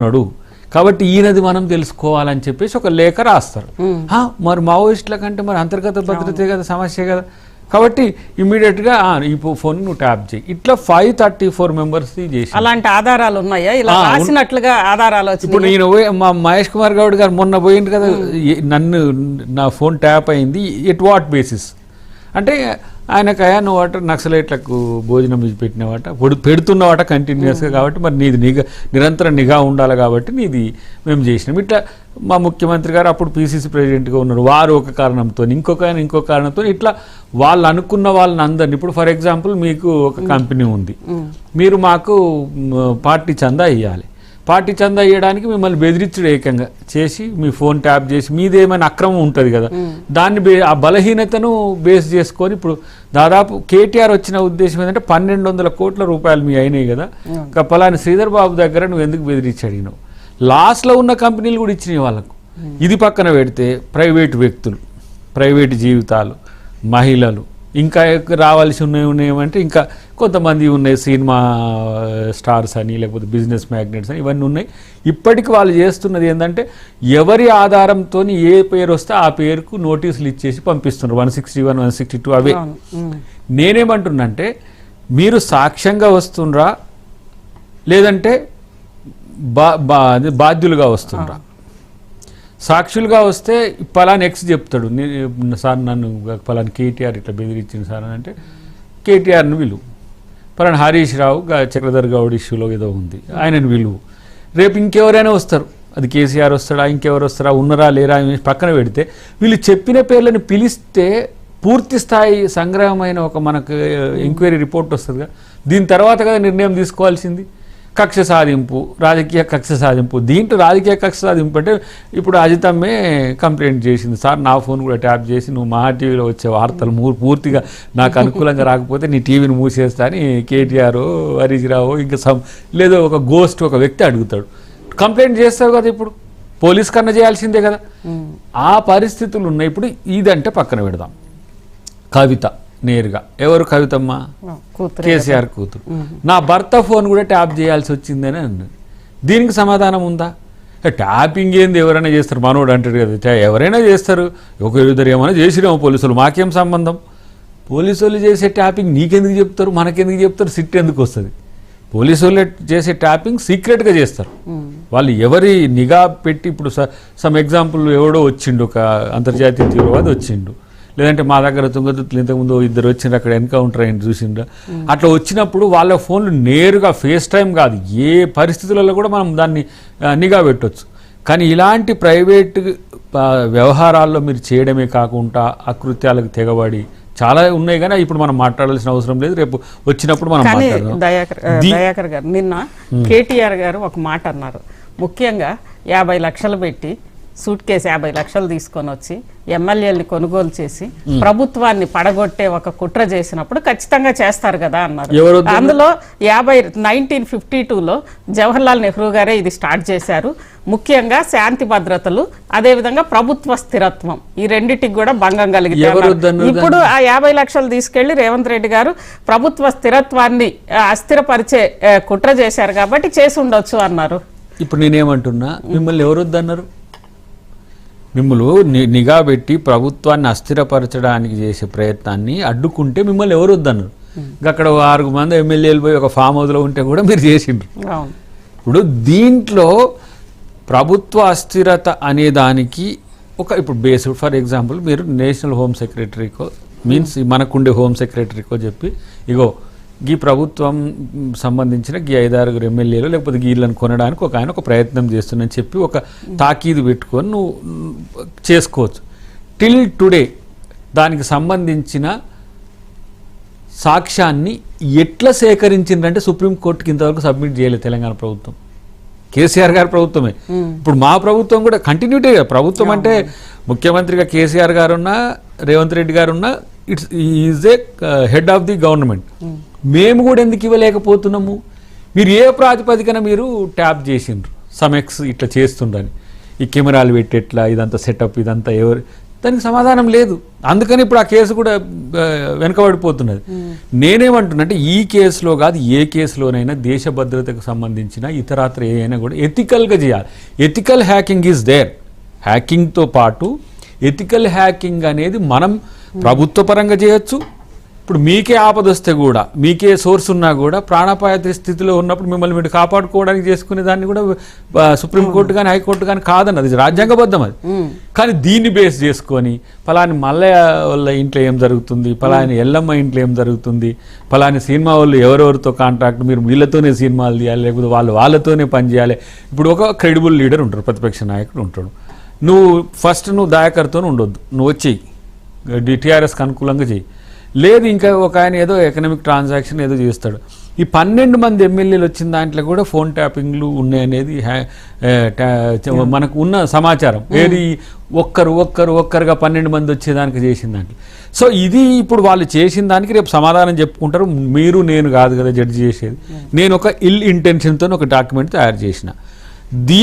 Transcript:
ఉన్నాడు కాబట్టి ఈయనది మనం తెలుసుకోవాలని చెప్పేసి ఒక లేఖ రాస్తారు. మరి మావోయిస్టుల కంటే మరి అంతర్గత భద్రతే కదా సమస్య కదా, కాబట్టి ఇమీడియట్గా ఈ ఫోన్ నువ్వు ట్యాప్ చేయి. ఇట్లా 534 మెంబర్స్ చేసి అలాంటి ఆధారాలు ఉన్నాయా? ఇలా రాసినట్లుగా ఆధారాలు ఇప్పుడు నేను మా మహేష్ కుమార్ గౌడ్ గారు మొన్న పోయింది కదా, నా ఫోన్ ట్యాప్ అయింది. ఎట్ వాట్ బేసిస్ అంటే ఆయనకయా నువ్వు అట నక్సలైట్లకు భోజనం పెట్టినవాట, పెడుతున్నవాట కంటిన్యూస్గా, కాబట్టి మరి నీది నిరంతరం నిఘా ఉండాలి కాబట్టి నీది మేము చేసినాం. ఇట్లా మా ముఖ్యమంత్రి గారు అప్పుడు పిసిసి ప్రెసిడెంట్గా ఉన్నారు, వారు ఒక కారణంతో ఇంకో కారణంతో ఇట్లా వాళ్ళు అనుకున్న వాళ్ళని అందరినీ, ఇప్పుడు ఫర్ ఎగ్జాంపుల్ మీకు ఒక కంపెనీ ఉంది, మీరు మాకు పార్టీ చందా ఇవ్వాలి, పార్టీ చందా ఇవ్వడానికి మిమ్మల్ని బెదిరించుడు ఏకంగా చేసి మీ ఫోన్ ట్యాప్ చేసి మీదేమైనా అక్రమం ఉంటుంది కదా, దాన్ని ఆ బలహీనతను బేస్ చేసుకొని ఇప్పుడు దాదాపు కేటీఆర్ వచ్చిన ఉద్దేశం ఏంటంటే 1200 కోట్ల రూపాయలు మీ అయినాయి కదా, పలాని శ్రీధర్ బాబు దగ్గర నువ్వు ఎందుకు బెదిరించి అడిగినావు, లాస్ట్లో ఉన్న కంపెనీలు కూడా ఇచ్చినాయి వాళ్ళకు. ఇది పక్కన పెడితే ప్రైవేటు వ్యక్తులు, ప్రైవేటు జీవితాలు, మహిళలు, ఇంకా రావాల్సి ఉన్నాయేమంటే ఇంకా కొంతమంది ఉన్నాయి, సినిమా స్టార్స్ అని లేకపోతే బిజినెస్ మ్యాగ్నెట్స్ అని ఇవన్నీ ఉన్నాయి. ఇప్పటికి వాళ్ళు చేస్తున్నది ఏంటంటే ఎవరి ఆధారంతో ఏ పేరు వస్తే ఆ పేరుకు నోటీసులు ఇచ్చేసి పంపిస్తున్నారు, 161, 162 అవే. నేనేమంటున్నంటే మీరు సాక్ష్యంగా వస్తుండ్రా లేదంటే బాధ్యులుగా వస్తుండ్రా. సాక్షులుగా వస్తే పలాని ఎక్స్ చెప్తాడు, సార్ నన్ను పలాని కేటీఆర్ ఇట్లా బెదిరించింది సార్ అని అంటే కేటీఆర్ని విలువ, పలాని హరీష్ రావు చక్రధర్ గౌడ్ ఇష్యూలో ఏదో ఉంది ఆయనను విలువ. రేపు ఇంకెవరైనా వస్తారు, అది కేసీఆర్ వస్తాడా ఇంకెవరు వస్తారా ఉన్నారా లేరా అని పక్కన పెడితే వీళ్ళు చెప్పిన పేర్లను పిలిస్తే పూర్తి స్థాయి సంగ్రహమైన ఒక మనకు ఎంక్వైరీ రిపోర్ట్ వస్తుంది కదా, దీని తర్వాత కదా నిర్ణయం తీసుకోవాల్సింది. కక్ష సాధింపు, రాజకీయ కక్ష సాధింపు, దీంట్లో రాజకీయ కక్ష సాధింపు అంటే ఇప్పుడు అజితమ్మే కంప్లైంట్ చేసింది, సార్ నా ఫోన్ కూడా ట్యాప్ చేసి నువ్వు మహా టీవీలో వచ్చే వార్తలు పూర్తిగా నాకు అనుకూలంగా రాకపోతే నీ టీవీని మూసేస్తా అని కేటీఆర్ హరీష్ రావు ఇంకా లేదో ఒక గోస్ట్ ఒక వ్యక్తి అడుగుతాడు, కంప్లైంట్ చేస్తావు కదా, ఇప్పుడు పోలీస్ కన్నా చేయాల్సిందే కదా. ఆ పరిస్థితులు ఉన్నాయి. ఇప్పుడు ఇదంటే పక్కన పెడదాం, కవిత నేరుగా ఎవరు కవితమ్మ, కేసీఆర్ కూతురు, నా భర్త ఫోన్ కూడా ట్యాప్ చేయాల్సి వచ్చిందని అన్నది. దీనికి సమాధానం ఉందా? ట్యాపింగ్ ఏంది ఎవరైనా చేస్తారు, మనోడు అంటాడు కదా, ఎవరైనా చేస్తారు, ఒకరిద్దరు ఏమైనా చేసిరేమో పోలీసులు, మాకేం సంబంధం, పోలీసు వాళ్ళు చేసే ట్యాపింగ్ నీకెందుకు చెప్తారు, మనకెందుకు చెప్తారు, సిట్ ఎందుకు వస్తుంది? పోలీసు వాళ్ళు చేసే ట్యాపింగ్ సీక్రెట్గా చేస్తారు, వాళ్ళు ఎవరి నిఘా పెట్టి. ఇప్పుడు సమ్ ఎగ్జాంపుల్ ఎవడో వచ్చిండు, ఒక అంతర్జాతీయ తీవ్రవాది వచ్చిండు, లేదంటే మా దగ్గర తుంగతుర్తిలో ఇంతకుముందు ఇద్దరు వచ్చిండ్రు, అక్కడ ఎన్కౌంటర్ అయింది చూసిండ్రా, అట్లా వచ్చినప్పుడు వాళ్ళ ఫోన్లు నేరుగా ఫేస్ టైం కాదు, ఏ పరిస్థితులలో కూడా మనం దాన్ని నిఘా పెట్టవచ్చు. కానీ ఇలాంటి ప్రైవేట్ వ్యవహారాల్లో మీరు చేయడమే కాకుండా అకృత్యాలకు తెగబడి చాలా ఉన్నాయి, కానీ ఇప్పుడు మనం మాట్లాడాల్సిన అవసరం లేదు, రేపు వచ్చినప్పుడు మనం మాట్లాడదాం. దయాకర్ గారు నిన్న కేటీఆర్ గారు ఒక మాట అన్నారు, ముఖ్యంగా 50 లక్షలు పెట్టి సూట్ కేసు 50 లక్షలు తీసుకొని వచ్చి ఎమ్మెల్యేలని కొనుగోలు చేసి ప్రభుత్వాన్ని పడగొట్టే ఒక కుట్ర చేసినప్పుడు ఖచ్చితంగా చేస్తారు కదా అన్నారు. అందులో 1952లో జవహర్లాల్ నెహ్రూ గారే ఇది స్టార్ట్ చేశారు. ముఖ్యంగా శాంతి భద్రతలు, అదేవిధంగా ప్రభుత్వ స్థిరత్వం, ఈ రెండింటికి కూడా భంగం కలిగితే ఇప్పుడు ఆ 50 లక్షలు తీసుకెళ్లి రేవంత్ రెడ్డి గారు ప్రభుత్వ స్థిరత్వాన్ని అస్థిరపరిచే కుట్ర చేశారు కాబట్టి చేసి ఉండొచ్చు అన్నారు. ఇప్పుడు నేనేమంటున్నా, మిమ్మల్ని ఎవరు వద్దన్నారు? మిమ్మల్ని నిఘా పెట్టి ప్రభుత్వాన్ని అస్థిరపరచడానికి చేసే ప్రయత్నాన్ని అడ్డుకుంటే మిమ్మల్ని ఎవరు వద్దన్నారు? అక్కడ 6 మంది ఎమ్మెల్యేలు పోయి ఒక ఫామ్ హౌస్లో ఉంటే కూడా మీరు చేసిండ్రు. ఇప్పుడు దీంట్లో ప్రభుత్వ అస్థిరత అనే దానికి ఇప్పుడు బేస్డ్ ఫర్ ఎగ్జాంపుల్ మీరు నేషనల్ హోమ్ సెక్రటరీకో మీన్స్ మనకుండే హోమ్ సెక్రటరీకో చెప్పి ఇగో ఈ ప్రభుత్వం సంబంధించిన ఈ 5-6 ఎమ్మెల్యేలు లేకపోతే వీళ్ళని కొనడానికి ఆయన ఒక ప్రయత్నం చేస్తుందని చెప్పి ఒక తాకీదు పెట్టుకొని నువ్వు చేసుకోవచ్చు. టిల్ టుడే దానికి సంబంధించిన సాక్ష్యాన్ని ఎట్లా సేకరించిందంటే సుప్రీంకోర్టుకి ఇంతవరకు సబ్మిట్ చేయలేదు తెలంగాణ ప్రభుత్వం, కేసీఆర్ గారి ప్రభుత్వమే. ఇప్పుడు మా ప్రభుత్వం కూడా కంటిన్యూటీ ప్రభుత్వం అంటే ముఖ్యమంత్రిగా కేసీఆర్ గారున్నా రేవంత్ రెడ్డి గారున్నా is a head of the government. మేము కూడా ఎందుకు ఇవ్వలేకపోతున్నాము? మీరు ఏ ప్రాతిపదికన మీరు ట్యాప్ చేసిండ్రు, సమెక్స్ ఇట్లా చేస్తుండని, ఈ కెమెరాలు పెట్టేట్లా ఇదంతా సెటప్, ఇదంతా ఎవరు దానికి సమాధానం లేదు. అందుకని ఇప్పుడు ఆ కేసు కూడా వెనకబడిపోతున్నది. నేనేమంటున్నా అంటే ఈ కేసులో కాదు, ఏ కేసులోనైనా దేశ భద్రతకు సంబంధించిన ఇతరాత్ర ఏదైనా కూడా ఎథికల్గా చేయాలి. Ethical hacking is there. హ్యాకింగ్తో పాటు ఎథికల్ హ్యాకింగ్ అనేది మనం ప్రభుత్వ పరంగా చేయొచ్చు. ఇప్పుడు మీకే ఆపద వస్తే కూడా, మీకే సోర్స్ ఉన్నా కూడా ప్రాణాపాయ స్థితిలో ఉన్నప్పుడు మిమ్మల్ని మీరు కాపాడుకోవడానికి చేసుకునే దాన్ని కూడా సుప్రీంకోర్టు కానీ హైకోర్టు కానీ కాదని, అది రాజ్యాంగబద్ధం అది. కానీ దీన్ని బేస్ చేసుకొని ఫలాని మల్లయ్య వాళ్ళ ఇంట్లో ఏం జరుగుతుంది, ఫలాని ఎల్లమ్మ ఇంట్లో ఏం జరుగుతుంది, ఫలాని సినిమా వాళ్ళు ఎవరెవరితో కాంట్రాక్ట్, మీరు వీళ్ళతోనే సినిమాలు తీయాలి, లేకపోతే వాళ్ళతోనే పనిచేయాలి. ఇప్పుడు ఒక క్రెడిబుల్ లీడర్ ఉంటారు, ప్రతిపక్ష నాయకుడు ఉంటాడు. నువ్వు దయాకర్తో ఉండొద్దు, నువ్వు వచ్చి టీఆర్ఎస్కి అనుకూలంగా చెయ్యి. లేదు ఇంకా ఒక ఆయన ఏదో ఎకనామిక్ ట్రాన్సాక్షన్ ఏదో చేస్తాడు. ఈ 12 మంది ఎమ్మెల్యేలు వచ్చిన దాంట్లో కూడా ఫోన్ ట్యాపింగ్లు ఉన్నాయనేది మనకు ఉన్న సమాచారం. ఏది ఒక్కరుగా 12 మంది వచ్చేదానికి చేసిన దాంట్లో. సో ఇది ఇప్పుడు వాళ్ళు చేసిన దానికి రేపు సమాధానం చెప్పుకుంటారు. మీరు నేను కాదు కదా జడ్జి చేసేది. నేను ఒక ఇల్ ఇంటెన్షన్తో ఒక డాక్యుమెంట్ తయారు చేసిన.